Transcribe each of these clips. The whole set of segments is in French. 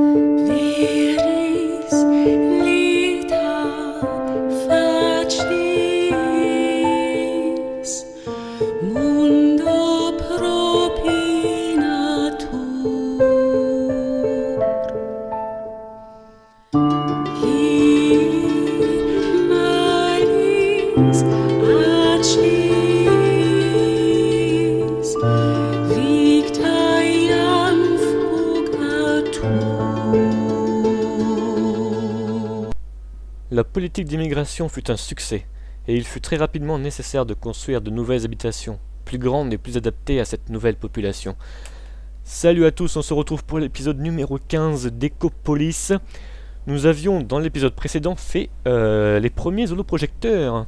Viris lita facis, mundo propinatur. Hi malis acis, victa iam fugatur. La politique d'immigration fut un succès, et il fut très rapidement nécessaire de construire de nouvelles habitations, plus grandes et plus adaptées à cette nouvelle population. Salut à tous, on se retrouve pour l'épisode numéro 15 d'Ecopolis. Nous avions dans l'épisode précédent fait les premiers holoprojecteurs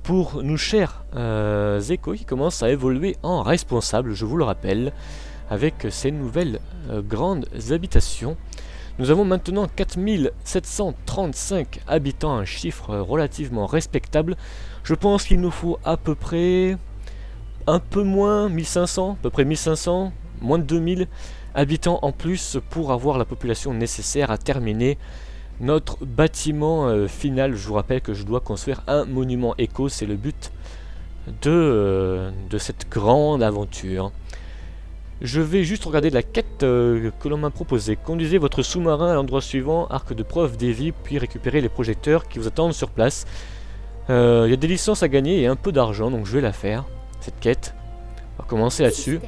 pour nos chers Zeko qui commencent à évoluer en responsables, je vous le rappelle, avec ces nouvelles grandes habitations. Nous avons maintenant 4735 habitants, un chiffre relativement respectable. Je pense qu'il nous faut à peu près un peu moins, 1500, à peu près 1500, moins de 2000 habitants en plus pour avoir la population nécessaire à terminer notre bâtiment final. Je vous rappelle que je dois construire un monument éco, c'est le but de cette grande aventure. Je vais juste regarder la quête que l'on m'a proposée. Conduisez votre sous-marin à l'endroit suivant, arc de preuve d'Evie, puis récupérez les projecteurs qui vous attendent sur place. Il y a des licences à gagner et un peu d'argent, donc je vais la faire, cette quête. On va commencer là-dessus.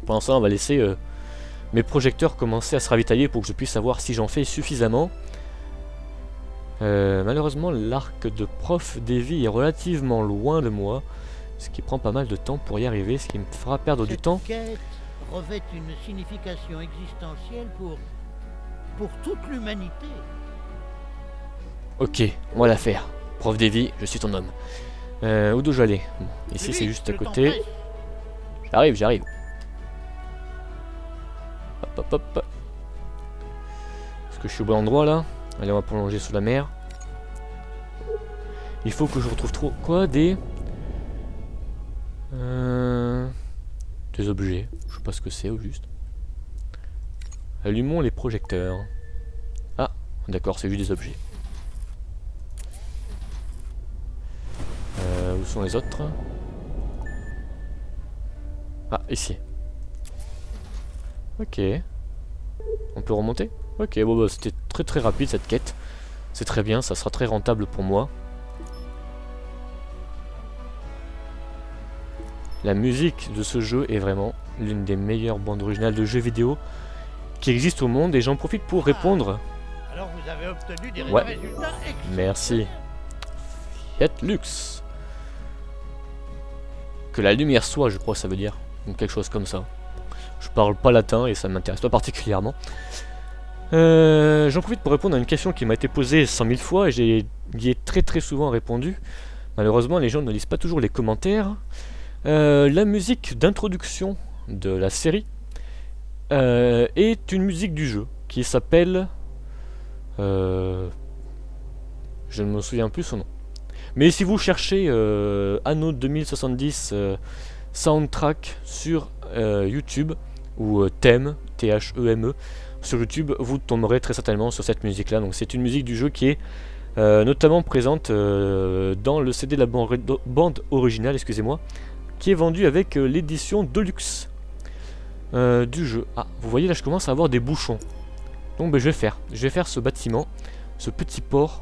Pour l'instant, on va laisser mes projecteurs commencer à se ravitailler pour que je puisse savoir si j'en fais suffisamment. Malheureusement, l'arc de prof d'Evie est relativement loin de moi, ce qui prend pas mal de temps pour y arriver, ce qui me fera perdre du temps. Cette quête revêt une signification existentielle pour toute l'humanité. Ok, on va la faire. Prof d'Evie, je suis ton homme. Où dois-je aller? Bon, ici c'est juste à côté. J'arrive. Hop hop hop. Est-ce que je suis au bon endroit là? Allez, on va prolonger sous la mer. Il faut que je retrouve quoi? Des objets. Je sais pas ce que c'est au juste. Allumons les projecteurs. Ah, d'accord, c'est juste des objets. Où sont les autres? Ah, ici. Ok. On peut remonter? Ok, bon bah c'était très rapide cette quête. C'est très bien, ça sera très rentable pour moi. La musique de ce jeu est vraiment l'une des meilleures bandes originales de jeux vidéo qui existent au monde, et j'en profite pour répondre. Alors vous avez obtenu des Ouais. résultats excellents. Merci. Fiat Lux. Que la lumière soit, je crois que ça veut dire. Ou quelque chose comme ça. Je parle pas latin et ça m'intéresse pas particulièrement. J'en profite pour répondre à une question qui m'a été posée 100 000 fois et j'y ai très souvent répondu. Malheureusement, les gens ne lisent pas toujours les commentaires. La musique d'introduction de la série est une musique du jeu qui s'appelle... je ne me souviens plus son nom. Mais si vous cherchez Anno 2070 soundtrack sur YouTube, ou thème, T-H-E-M-E, sur YouTube, vous tomberez très certainement sur cette musique là. Donc c'est une musique du jeu qui est notamment présente dans le CD de la bande originale, excusez-moi, qui est vendue avec l'édition Deluxe du jeu. Ah, vous voyez là, je commence à avoir des bouchons. Donc ben, je vais faire ce bâtiment, ce petit port,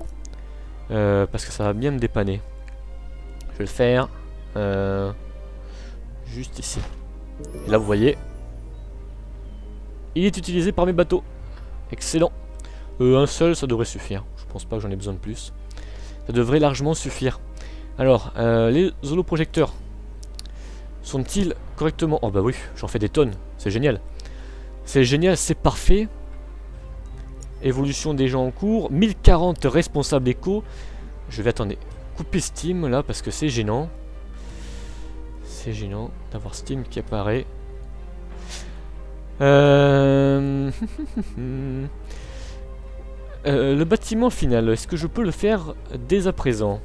parce que ça va bien me dépanner. Je vais le faire juste ici. Et là vous voyez, il est utilisé par mes bateaux. Excellent. Un seul ça devrait suffire. Je pense pas que j'en ai besoin de plus. Ça devrait largement suffire. Alors, les holoprojecteurs sont-ils correctement... Oh bah oui, j'en fais des tonnes. C'est génial. C'est génial, c'est parfait. Évolution des gens en cours. 1040 responsables éco. Je vais, attendez, couper Steam là parce que c'est gênant. C'est gênant d'avoir Steam qui apparaît. Le bâtiment final, est-ce que je peux le faire dès à présent?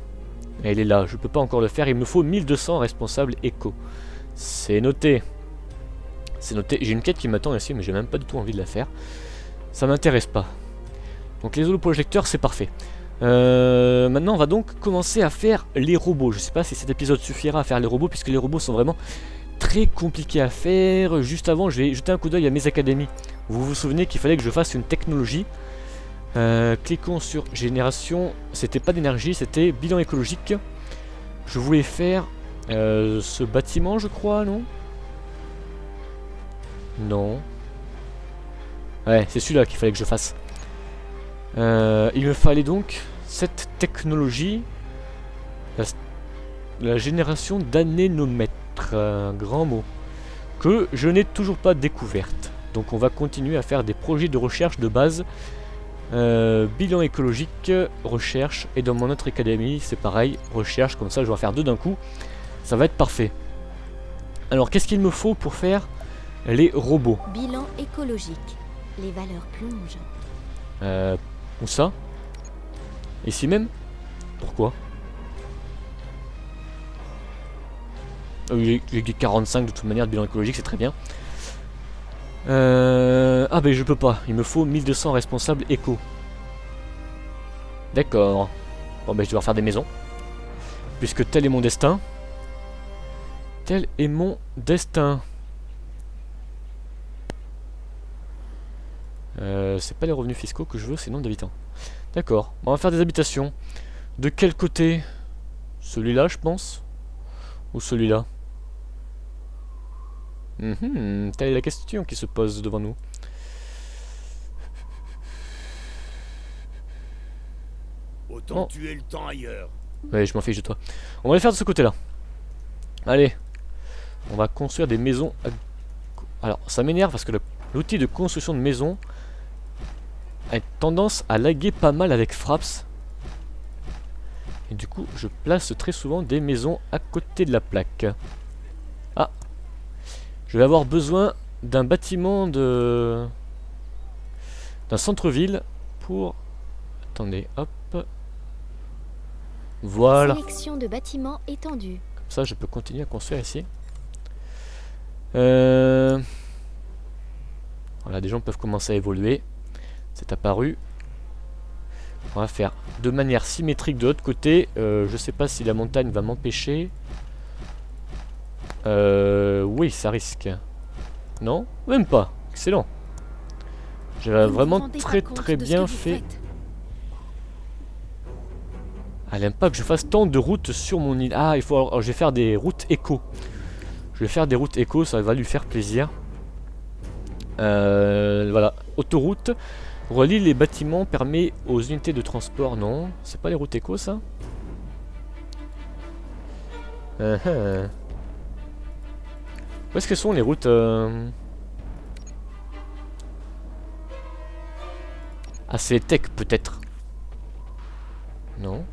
Elle est là, je peux pas encore le faire, il me faut 1200 responsables éco. C'est noté. C'est noté, j'ai une quête qui m'attend ici mais j'ai même pas du tout envie de la faire. Ça m'intéresse pas. Donc les holoprojecteurs, c'est parfait. Maintenant, on va donc commencer à faire les robots. Je sais pas si cet épisode suffira à faire les robots, puisque les robots sont vraiment très compliqués à faire. Juste avant, je vais jeter un coup d'œil à mes académies. Vous vous souvenez qu'il fallait que je fasse une technologie. Cliquons sur génération. C'était pas d'énergie, c'était bilan écologique. Je voulais faire ce bâtiment, je crois, non? Non. Ouais, c'est celui-là qu'il fallait que je fasse. Il me fallait donc cette technologie, la génération d'anénomètres, un grand mot, que je n'ai toujours pas découverte. Donc on va continuer à faire des projets de recherche de base, bilan écologique, recherche, et dans mon autre académie c'est pareil, recherche, comme ça je vais en faire deux d'un coup, ça va être parfait. Alors qu'est-ce qu'il me faut pour faire les robots? Bilan écologique. Les valeurs plongent. Où ça? Ici même? Pourquoi? Il est 45 de toute manière de bilan écologique, c'est très bien. Ah ben je peux pas, il me faut 1200 responsables éco. D'accord. Bon ben je dois faire des maisons. Puisque tel est mon destin. Tel est mon destin. C'est pas les revenus fiscaux que je veux, c'est le nombre d'habitants. D'accord, on va faire des habitations. De quel côté? Celui-là, je pense. Ou celui-là? Telle est la question qui se pose devant nous. Autant tuer le temps ailleurs. Ouais, je m'en fiche de toi. On va les faire de ce côté-là. Allez. On va construire des maisons. Alors, ça m'énerve parce que l'outil de construction de maison a tendance à laguer pas mal avec Fraps. Et du coup, je place très souvent des maisons à côté de la plaque. Ah. Je vais avoir besoin d'un bâtiment d'un centre-ville pour... Attendez, hop. Voilà. Sélection de bâtiments étendus. Comme ça, je peux continuer à construire ici. Voilà, des gens peuvent commencer à évoluer. C'est apparu. On va faire de manière symétrique de l'autre côté. Je sais pas si la montagne va m'empêcher. Oui, ça risque. Non? Même pas. Excellent. J'ai vraiment très bien fait. Elle aime pas que je fasse tant de routes sur mon île. Ah, il faut. Alors, je vais faire des routes éco. Je vais faire des routes éco, ça va lui faire plaisir. Voilà. Autoroute. Relie les bâtiments, permet aux unités de transport. Non, c'est pas les routes éco, ça? Où est-ce que sont les routes Ah, c'est tech, peut-être. Non.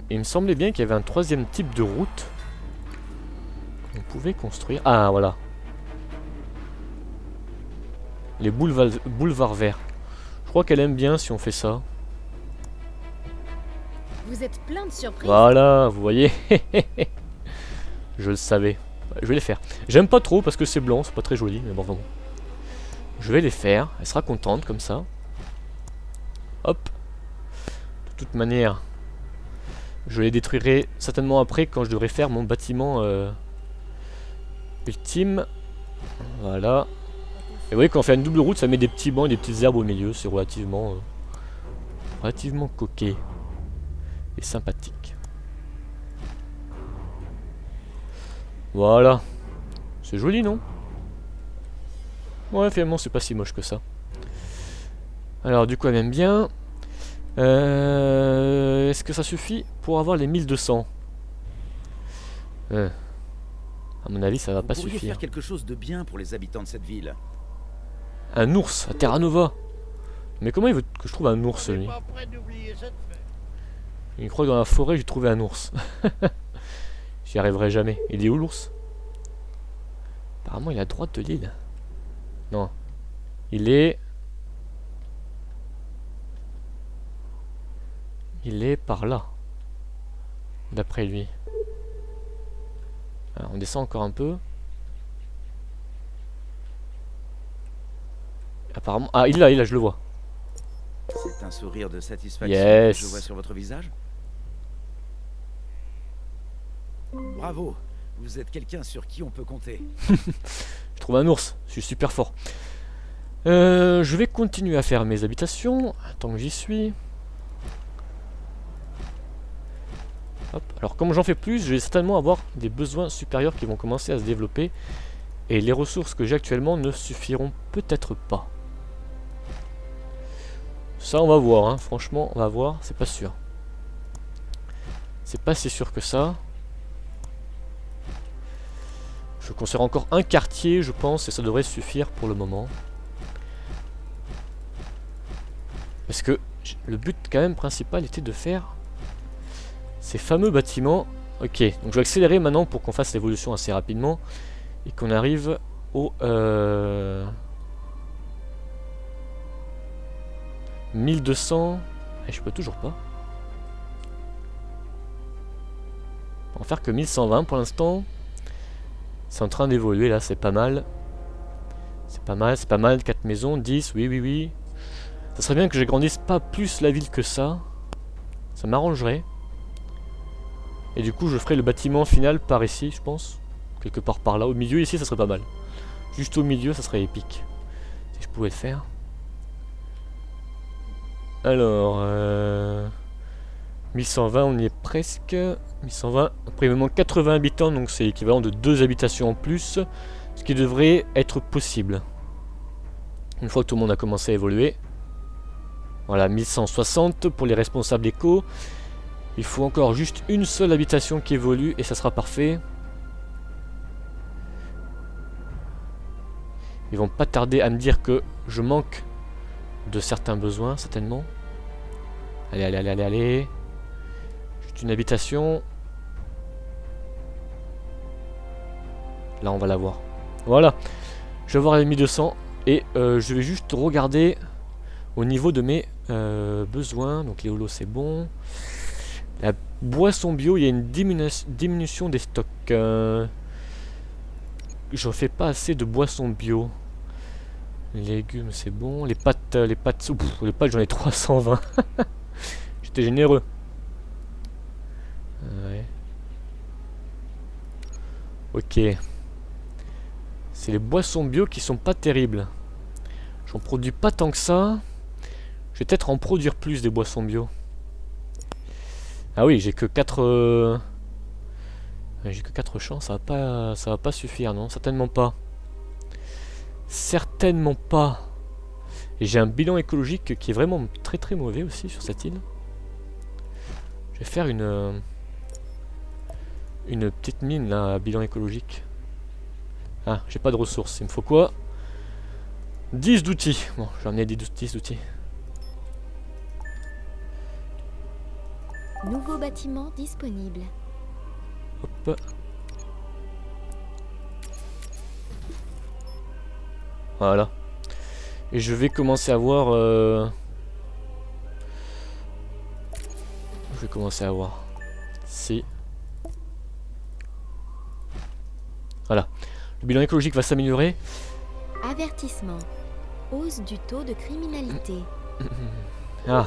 Il me semblait bien qu'il y avait un troisième type de route qu'on pouvait construire. Ah, voilà. Les boulevards verts. Je crois qu'elle aime bien si on fait ça. Vous êtes plein de surprises. Voilà, vous voyez. Je le savais. Je vais les faire. J'aime pas trop parce que c'est blanc, c'est pas très joli, mais bon, vraiment. Je vais les faire. Elle sera contente comme ça. Hop. De toute manière, je les détruirai certainement après quand je devrais faire mon bâtiment ultime. Voilà. Et vous voyez, quand on fait une double route, ça met des petits bancs et des petites herbes au milieu. C'est relativement coquet et sympathique. Voilà. C'est joli, non? Ouais, finalement, c'est pas si moche que ça. Alors, du coup, elle m'aime bien. Est-ce que ça suffit pour avoir les 1200? À mon avis, ça va pas Vous pourriez suffire. faire quelque chose de bien pour les habitants de cette ville. Un ours à Terra Nova. Mais comment il veut que je trouve un ours, lui? Pas prêt d'oublier cette fête. Il croit que dans la forêt, j'ai trouvé un ours. J'y arriverai jamais. Il est où, l'ours? Apparemment, il est à droite de l'île. Non. Il est par là. D'après lui. Alors, on descend encore un peu. Apparemment... Ah, il est là, je le vois. C'est un sourire de satisfaction Yes. que je vois sur votre visage. Bravo, vous êtes quelqu'un sur qui on peut compter. Je trouve un ours, je suis super fort. Je vais continuer à faire mes habitations, tant que j'y suis. Hop. Alors comme j'en fais plus, je vais certainement avoir des besoins supérieurs qui vont commencer à se développer. Et les ressources que j'ai actuellement ne suffiront peut-être pas. Ça on va voir, hein. Franchement on va voir, c'est pas sûr. C'est pas si sûr que ça. Je conserve encore un quartier je pense et ça devrait suffire pour le moment. Parce que le but quand même principal était de faire ces fameux bâtiments. Ok, donc je vais accélérer maintenant pour qu'on fasse l'évolution assez rapidement. Et qu'on arrive au 1200. Et je peux toujours pas. On va en faire que 1120 pour l'instant. C'est en train d'évoluer là, c'est pas mal. C'est pas mal, c'est pas mal. 4 maisons, 10, oui, oui, oui. Ça serait bien que j'agrandisse pas plus la ville que ça. Ça m'arrangerait. Et du coup, je ferai le bâtiment final par ici, je pense. Quelque part par là. Au milieu, ici, ça serait pas mal. Juste au milieu, ça serait épique. Si je pouvais le faire. Alors, 1120, on y est presque. 1120. Après, il me manque 80 habitants, donc c'est l'équivalent de 2 habitations en plus. Ce qui devrait être possible. Une fois que tout le monde a commencé à évoluer. Voilà, 1160 pour les responsables éco. Il faut encore juste une seule habitation qui évolue et ça sera parfait. Ils vont pas tarder à me dire que je manque de certains besoins, certainement. Allez, allez, allez, allez, allez. Juste une habitation. Là, on va la voir. Voilà. Je vais voir les 1200. Et je vais juste regarder au niveau de mes besoins. Donc les holos, c'est bon. La boisson bio, il y a une diminution des stocks. Je fais pas assez de boissons bio. Les légumes, c'est bon. Les pâtes, j'en ai 320. J'étais généreux. Ouais. Ok. C'est les boissons bio qui sont pas terribles. J'en produis pas tant que ça. Je vais peut-être en produire plus des boissons bio. Ah oui, j'ai que 4... J'ai que 4 champs, ça va pas suffire, non? Certainement pas. Certainement pas. Et j'ai un bilan écologique qui est vraiment très très mauvais aussi sur cette île. Je vais faire une petite mine là, à bilan écologique. Ah, j'ai pas de ressources, il me faut quoi? 10 d'outils. Bon, je vais emmener 10 d'outils. Nouveau bâtiment disponible. Hop. Voilà. Et je vais commencer à voir... Je vais commencer à voir. Si. Voilà. Le bilan écologique va s'améliorer. Avertissement. Hausse du taux de criminalité. Ah.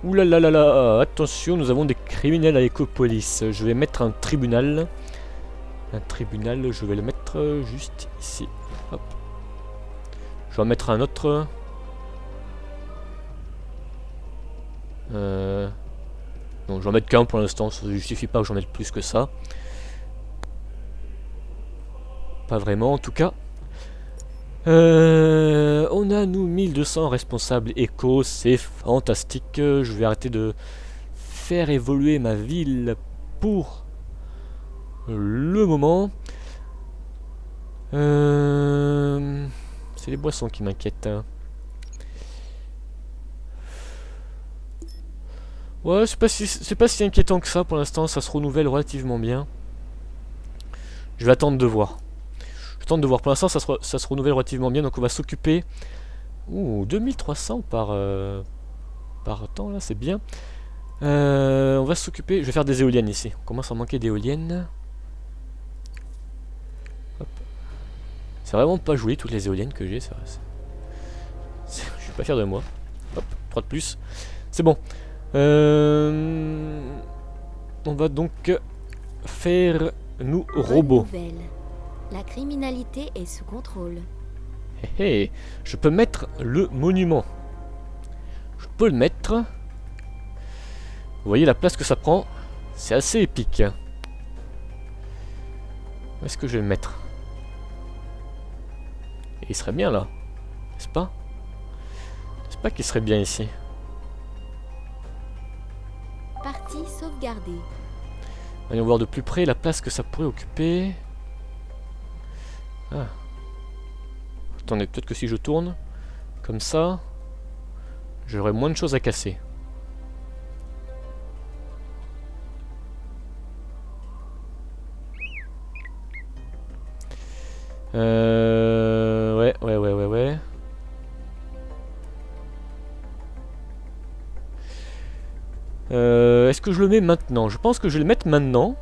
Ouh là là là là. Attention, nous avons des criminels à Ecopolis. Je vais mettre un tribunal. Un tribunal, je vais le mettre juste ici. Hop. Je vais en mettre un autre. Non, je vais en mettre qu'un pour l'instant. Ça ne justifie pas que j'en mette plus que ça. Pas vraiment en tout cas. On a nous 1200 responsables éco, c'est fantastique. Je vais arrêter de faire évoluer ma ville pour le moment. C'est les boissons qui m'inquiètent. Ouais, c'est pas si inquiétant que ça pour l'instant, ça se renouvelle relativement bien. Je vais attendre de voir. Tente de voir, pour l'instant ça se renouvelle relativement bien, donc on va s'occuper. Ouh, 2300 par temps là, c'est bien. On va s'occuper, je vais faire des éoliennes ici. On commence à manquer d'éoliennes. Hop. C'est vraiment pas joli toutes les éoliennes que j'ai, ça. Je suis pas fier de moi. Hop, 3 de plus. C'est bon. On va donc faire nous Bonne robots. nouvelle. La criminalité est sous contrôle. Hé hé, je peux mettre le monument. Je peux le mettre. Vous voyez la place que ça prend. C'est assez épique. Où est-ce que je vais le mettre? Et il serait bien là, n'est-ce pas? N'est-ce pas qu'il serait bien ici? Partie sauvegardée. Voyons voir de plus près la place que ça pourrait occuper. Ah. Attendez, peut-être que si je tourne comme ça, j'aurai moins de choses à casser. Ouais. Est-ce que je le mets maintenant? Je pense que je vais le mettre maintenant.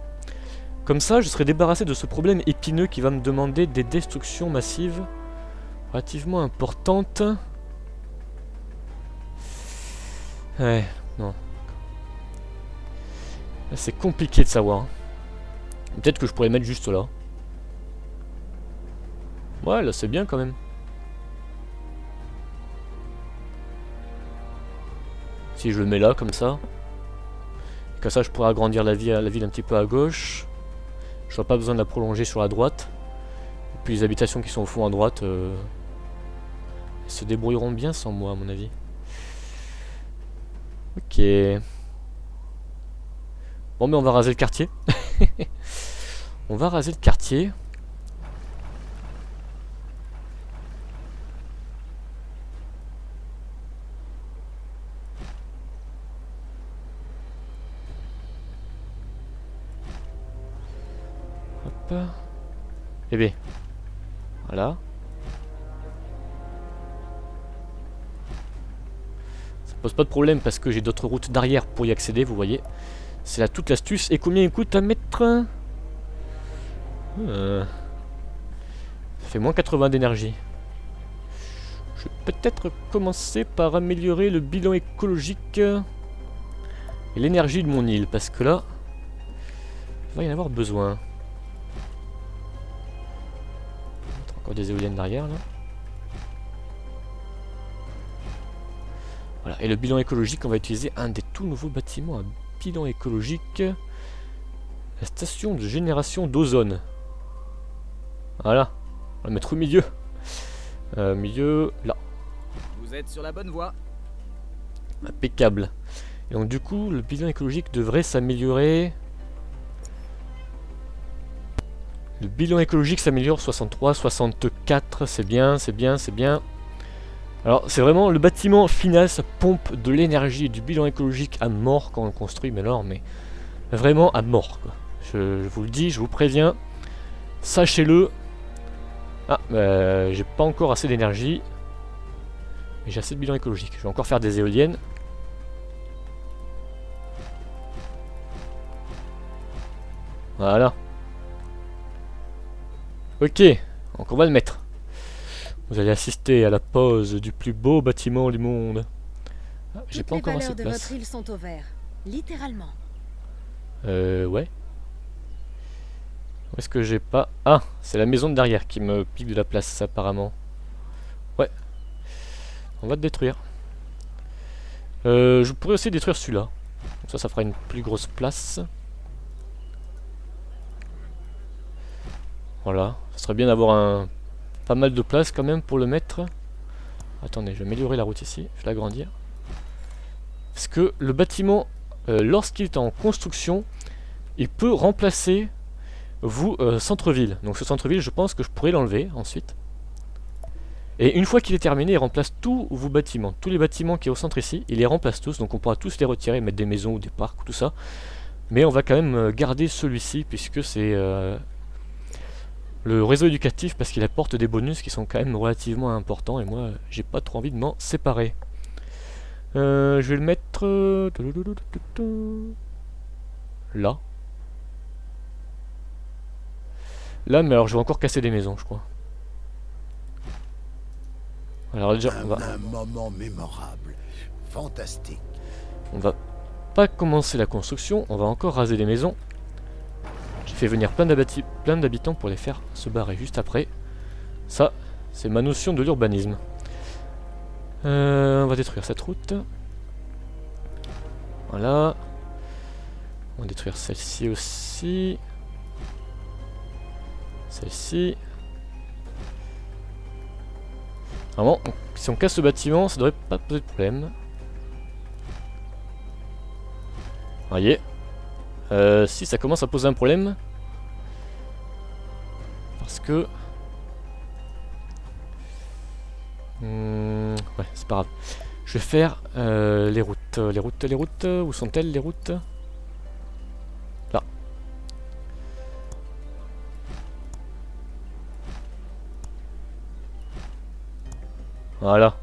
Comme ça, je serai débarrassé de ce problème épineux qui va me demander des destructions massives relativement importantes. Ouais, non. Là, c'est compliqué de savoir. Peut-être que je pourrais le mettre juste là. Ouais, là c'est bien quand même. Si je le mets là, comme ça. Comme ça, je pourrais agrandir la ville un petit peu à gauche. Je n'aurai pas besoin de la prolonger sur la droite. Et puis les habitations qui sont au fond à droite elles se débrouilleront bien sans moi, à mon avis. Ok. Bon, mais on va raser le quartier. On va raser le quartier. Hop. Eh bien. Voilà. Ça pose pas de problème parce que j'ai d'autres routes d'arrière pour y accéder, vous voyez. C'est là toute l'astuce. Et combien il coûte à mettre? Ça fait moins 80 d'énergie. Je vais peut-être commencer par améliorer le bilan écologique et l'énergie de mon île, parce que là, il va y en avoir besoin. Encore des éoliennes derrière là. Voilà, et le bilan écologique, on va utiliser un des tout nouveaux bâtiments à bilan écologique. La station de génération d'ozone. Voilà, on va le mettre au milieu. Milieu, là. Vous êtes sur la bonne voie. Impeccable. Et donc du coup, le bilan écologique devrait s'améliorer. Le bilan écologique s'améliore 63, 64, c'est bien, c'est bien, c'est bien. Alors c'est vraiment le bâtiment final, ça pompe de l'énergie et du bilan écologique à mort quand on le construit, mais alors, mais vraiment à mort quoi. Je vous le dis, je vous préviens, sachez-le. Ah, j'ai pas encore assez d'énergie. Mais j'ai assez de bilan écologique. Je vais encore faire des éoliennes. Voilà. Ok, donc on va le mettre. Vous allez assister à la pose du plus beau bâtiment du monde. Ah, j'ai pas encore assez de place. Toutes les valeurs de votre île sont au vert, littéralement. Ouais. Où est-ce que j'ai pas... Ah, c'est la maison de derrière qui me pique de la place apparemment. Ouais. On va te détruire. Je pourrais aussi détruire celui-là. Ça fera une plus grosse place. Voilà. Ça serait bien d'avoir pas mal de place quand même pour le mettre. Attendez, je vais améliorer la route ici. Je vais l'agrandir. Parce que le bâtiment, lorsqu'il est en construction, il peut remplacer vous centre-ville. Donc ce centre-ville, je pense que je pourrais l'enlever ensuite. Et une fois qu'il est terminé, il remplace tous vos bâtiments. Tous les bâtiments qui sont au centre ici, il les remplace tous. Donc on pourra tous les retirer, mettre des maisons ou des parcs ou tout ça. Mais on va quand même garder celui-ci puisque c'est le réseau éducatif, parce qu'il apporte des bonus qui sont quand même relativement importants. Et moi, j'ai pas trop envie de m'en séparer. Je vais le mettre là. Là, mais alors je vais encore casser des maisons, je crois. Alors déjà, Un moment mémorable. Fantastique. on va pas commencer la construction, on va encore raser les maisons. J'ai fait venir plein d'habitants pour les faire se barrer juste après. Ça, c'est ma notion de l'urbanisme. On va détruire cette route. Voilà. On va détruire celle-ci aussi. Celle-ci. Vraiment, si on casse ce bâtiment, ça devrait pas poser de problème. Voyez. Si ça commence à poser un problème. Parce que... ouais, c'est pas grave. Je vais faire les routes. Les routes. Où sont-elles les routes? Là. Voilà.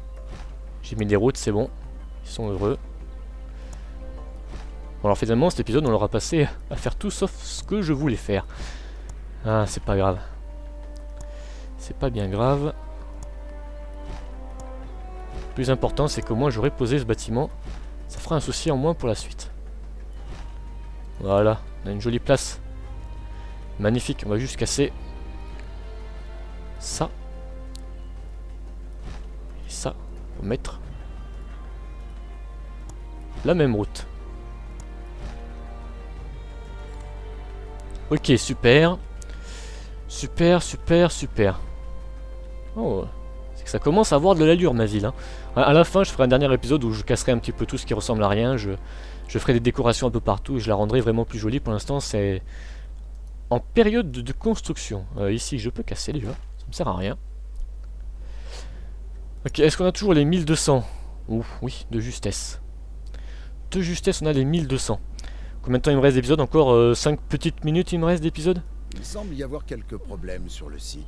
J'ai mis les routes, c'est bon. Ils sont heureux. Bon alors finalement cet épisode on l'aura passé à faire tout sauf ce que je voulais faire. Ah c'est pas grave. C'est pas bien grave. Le plus important c'est qu'au moins j'aurai posé ce bâtiment. Ça fera un souci en moins pour la suite. Voilà, on a une jolie place. Magnifique, on va juste casser ça. Et ça, pour mettre la même route. Ok, super. Super. Oh, c'est que ça commence à avoir de l'allure ma ville. Hein. À la fin, je ferai un dernier épisode où je casserai un petit peu tout ce qui ressemble à rien. Je ferai des décorations un peu partout et je la rendrai vraiment plus jolie. Pour l'instant, c'est en période de construction. Ici, je peux casser déjà. Ça me sert à rien. Ok, est-ce qu'on a toujours les 1200? Ouh, oui, de justesse. De justesse, on a les 1200. Combien de temps il me reste d'épisode? Encore 5 petites minutes il me reste d'épisode? Il semble y avoir quelques problèmes sur le site.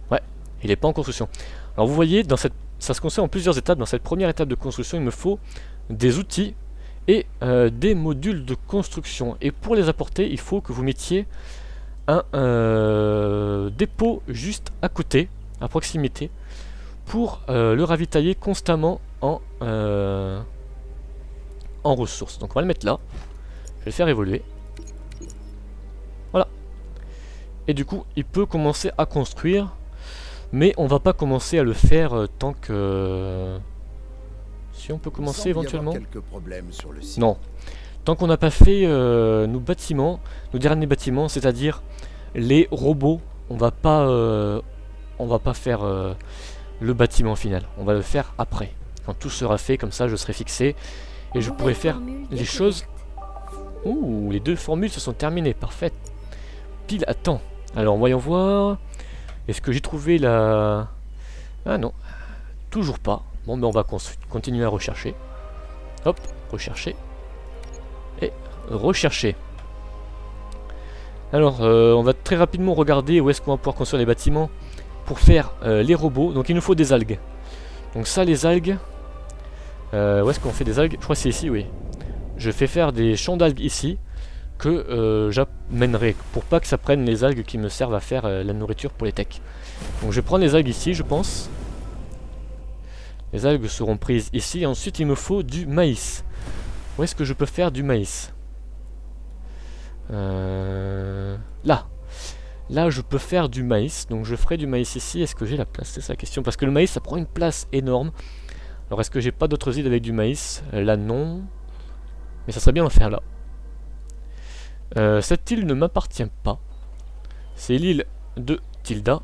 Ouais, il n'est pas en construction. Alors vous voyez, ça se construit en plusieurs étapes. Dans cette première étape de construction, il me faut des outils et des modules de construction. Et pour les apporter, il faut que vous mettiez un dépôt juste à côté, à proximité, pour le ravitailler constamment en ressources. Donc on va le mettre là. Je vais le faire évoluer. Voilà. Et du coup, il peut commencer à construire. Mais on va pas commencer à le faire tant que... Si on peut commencer éventuellement. Quelques problèmes sur le site. Non. Tant qu'on n'a pas fait nos bâtiments, nos derniers bâtiments, c'est-à-dire les robots, on va pas faire le bâtiment final. On va le faire après. Quand tout sera fait, comme ça je serai fixé. Et je pourrai faire les choses... Ouh, les deux formules se sont terminées, parfait. Pile à temps. Alors, voyons voir. Est-ce que j'ai trouvé la... Ah non, toujours pas. Bon, mais on va continuer à rechercher. Hop, rechercher. Et rechercher. Alors, on va très rapidement regarder où est-ce qu'on va pouvoir construire les bâtiments pour faire les robots. Donc, il nous faut des algues. Donc ça, les algues... où est-ce qu'on fait des algues? Je crois que c'est ici, oui. Je fais faire des champs d'algues ici que j'amènerai pour pas que ça prenne les algues qui me servent à faire la nourriture pour les techs. Donc je vais prendre les algues ici, je pense. Les algues seront prises ici. Et ensuite, il me faut du maïs. Où est-ce que je peux faire du maïs? Là. Là, je peux faire du maïs. Donc je ferai du maïs ici. Est-ce que j'ai la place? C'est ça la question. Parce que le maïs, ça prend une place énorme. Alors est-ce que j'ai pas d'autres îles avec du maïs? Là, non. Mais ça serait bien d'en faire là. Cette île ne m'appartient pas. C'est l'île de Tilda.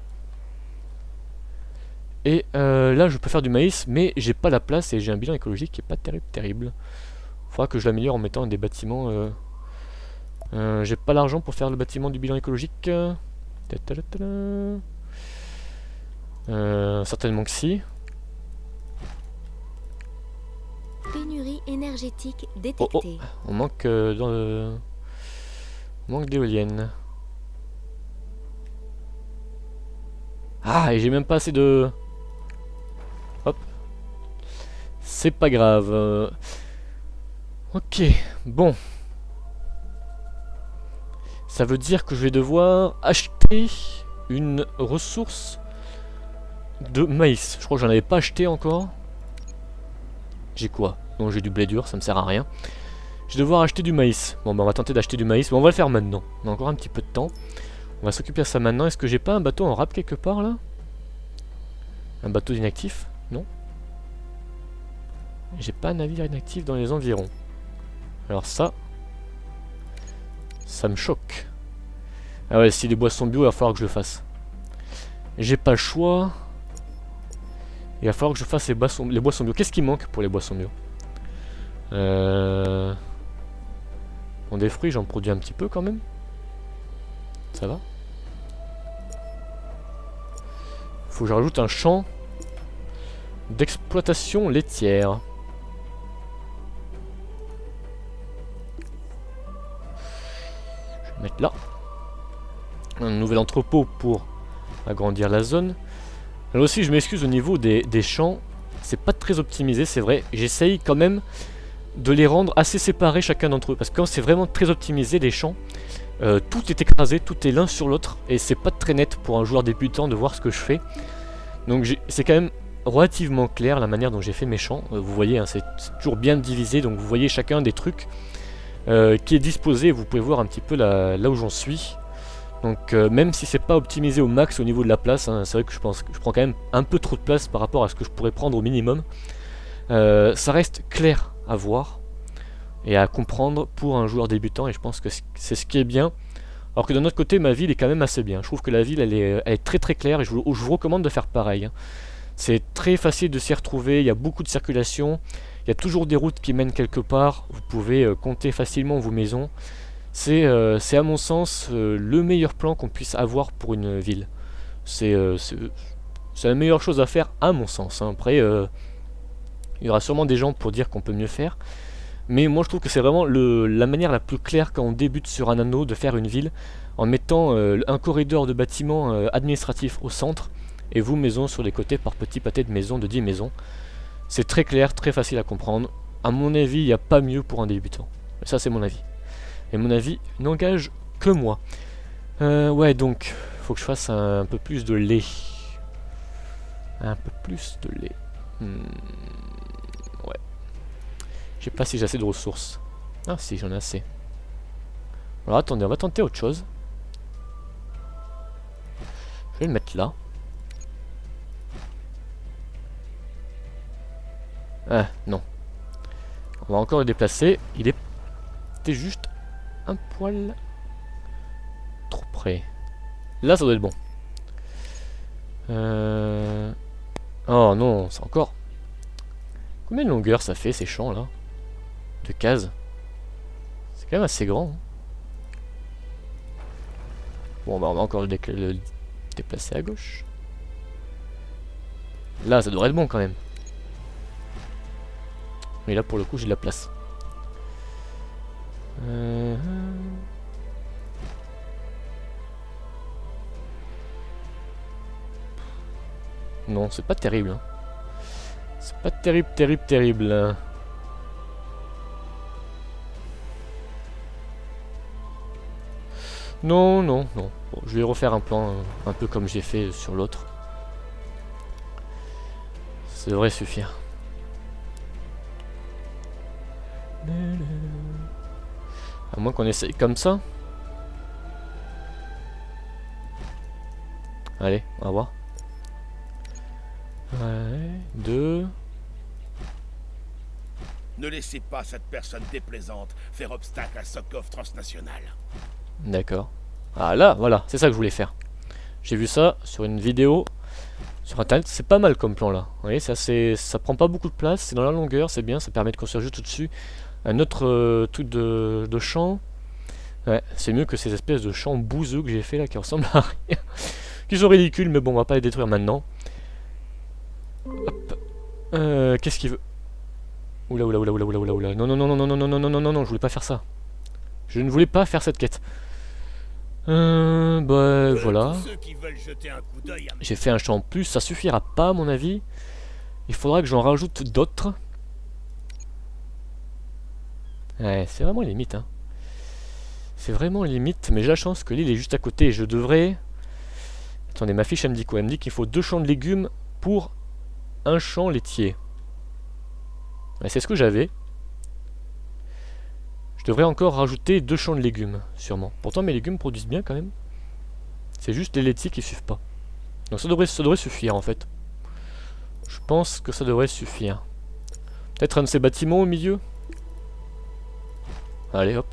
Et là je peux faire du maïs, mais j'ai pas la place et j'ai un bilan écologique qui est pas terrible. Faudra que je l'améliore en mettant des bâtiments. J'ai pas l'argent pour faire le bâtiment du bilan écologique. Certainement que si. Pénurie énergétique Oh, détectée. on manque dans le... manque d'éoliennes. Ah, et j'ai même pas assez de... Hop. C'est pas grave. Ok, bon. Ça veut dire que je vais devoir acheter une ressource de maïs. Je crois que j'en avais pas acheté encore. J'ai quoi? Non, j'ai du blé dur, ça me sert à rien. Je vais devoir acheter du maïs. Bon, bah on va tenter d'acheter du maïs. Bon, on va le faire maintenant. On a encore un petit peu de temps. On va s'occuper de ça maintenant. Est-ce que j'ai pas un bateau en rap quelque part là? Un bateau inactif? Non. J'ai pas un navire inactif dans les environs. Alors ça me choque. Ah ouais, si les boissons bio, il va falloir que je le fasse. J'ai pas le choix. Il va falloir que je fasse les boissons bio. Qu'est-ce qui manque pour les boissons bio? Bon, des fruits, j'en produis un petit peu quand même. Ça va. Faut que je rajoute un champ d'exploitation laitière. Je vais mettre là. Un nouvel entrepôt pour agrandir la zone. Là aussi, je m'excuse au niveau des champs. C'est pas très optimisé, c'est vrai. J'essaye quand même de les rendre assez séparés chacun d'entre eux. Parce que quand c'est vraiment très optimisé, les champs, tout est écrasé, tout est l'un sur l'autre. Et c'est pas très net pour un joueur débutant de voir ce que je fais. Donc c'est quand même relativement clair la manière dont j'ai fait mes champs. Vous voyez, hein, c'est toujours bien divisé. Donc vous voyez chacun des trucs qui est disposé. Vous pouvez voir un petit peu là où j'en suis. Donc même si c'est pas optimisé au max au niveau de la place, hein, c'est vrai que je pense que je prends quand même un peu trop de place par rapport à ce que je pourrais prendre au minimum. Ça reste clair à voir et à comprendre pour un joueur débutant, et je pense que c'est ce qui est bien. Alors que d'un autre côté, ma ville est quand même assez bien. Je trouve que la ville elle est très très claire, et je vous recommande de faire pareil. Hein. C'est très facile de s'y retrouver, il y a beaucoup de circulation, il y a toujours des routes qui mènent quelque part, vous pouvez compter facilement vos maisons. C'est à mon sens le meilleur plan qu'on puisse avoir pour une ville. C'est la meilleure chose à faire à mon sens. Hein. Après, il y aura sûrement des gens pour dire qu'on peut mieux faire. Mais moi je trouve que c'est vraiment la manière la plus claire quand on débute sur un anneau de faire une ville, en mettant un corridor de bâtiments administratifs au centre et vous maisons sur les côtés par petits pâtés de maisons de 10 maisons. C'est très clair, très facile à comprendre. À mon avis, il n'y a pas mieux pour un débutant. Ça c'est mon avis. Et mon avis n'engage que moi. Ouais, donc, faut que je fasse un peu plus de lait. Un peu plus de lait. Ouais. Je sais pas si j'ai assez de ressources. Ah si, j'en ai assez. Alors attendez, on va tenter autre chose. Je vais le mettre là. Ah, non. On va encore le déplacer. C'était juste un poil trop près. Là, ça doit être bon. Oh non, c'est encore... Combien de longueur ça fait ces champs là? De cases? C'est quand même assez grand. Hein. Bon, bah on va encore le déplacer à gauche. Là, ça devrait être bon quand même. Mais là, pour le coup, j'ai de la place. Non, c'est pas terrible. Hein. C'est pas terrible. Hein. Non. Bon, je vais refaire un plan un peu comme j'ai fait sur l'autre. Ça devrait suffire. À moins qu'on essaye comme ça. Allez, on va voir. Ouais, 2. Ne laissez pas cette personne déplaisante faire obstacle à Sokov transnational. D'accord. Ah là, voilà, c'est ça que je voulais faire. J'ai vu ça sur une vidéo sur internet, c'est pas mal comme plan là. Vous voyez, ça prend pas beaucoup de place, c'est dans la longueur, c'est bien, ça permet de construire juste au-dessus un autre truc de champ. Ouais, c'est mieux que ces espèces de champs bouseux que j'ai fait là qui ressemblent à rien. Qui sont ridicules, mais bon, on va pas les détruire maintenant. Hop. Qu'est-ce qu'il veut? Oula. Non, je voulais pas faire ça. Je ne voulais pas faire cette quête. Bah voilà. J'ai fait un champ en plus, ça suffira pas à mon avis. Il faudra que j'en rajoute d'autres. Ouais, c'est vraiment limite, hein. C'est vraiment limite, mais j'ai la chance que l'île est juste à côté et je devrais... Attendez, ma fiche elle me dit quoi? Elle me dit qu'il faut 2 champs de légumes pour un champ laitier. C'est ce que j'avais. Je devrais encore rajouter 2 champs de légumes, sûrement. Pourtant mes légumes produisent bien quand même. C'est juste les laitiers qui suivent pas. Donc ça devrait suffire en fait. Je pense que ça devrait suffire. Peut-être un de ces bâtiments au milieu. Allez hop.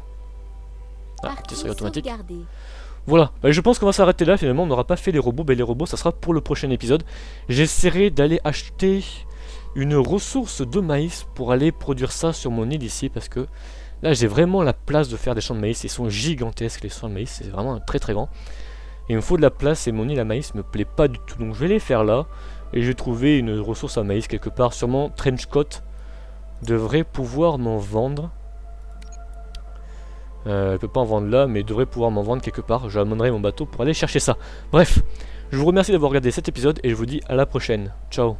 Ah, petit seuil automatique. Sauvegardé. Voilà, bah, je pense qu'on va s'arrêter là finalement, on n'aura pas fait les robots, mais les robots ça sera pour le prochain épisode. J'essaierai d'aller acheter une ressource de maïs pour aller produire ça sur mon île ici, parce que là j'ai vraiment la place de faire des champs de maïs, ils sont gigantesques les champs de maïs, c'est vraiment très très grand. Et il me faut de la place et mon île à maïs me plaît pas du tout, donc je vais les faire là, et je vais trouver une ressource à maïs quelque part, sûrement Trenchcoat devrait pouvoir m'en vendre. Elle peut pas en vendre là, mais devrait pouvoir m'en vendre quelque part. J'amènerai mon bateau pour aller chercher ça. Bref, je vous remercie d'avoir regardé cet épisode et je vous dis à la prochaine. Ciao.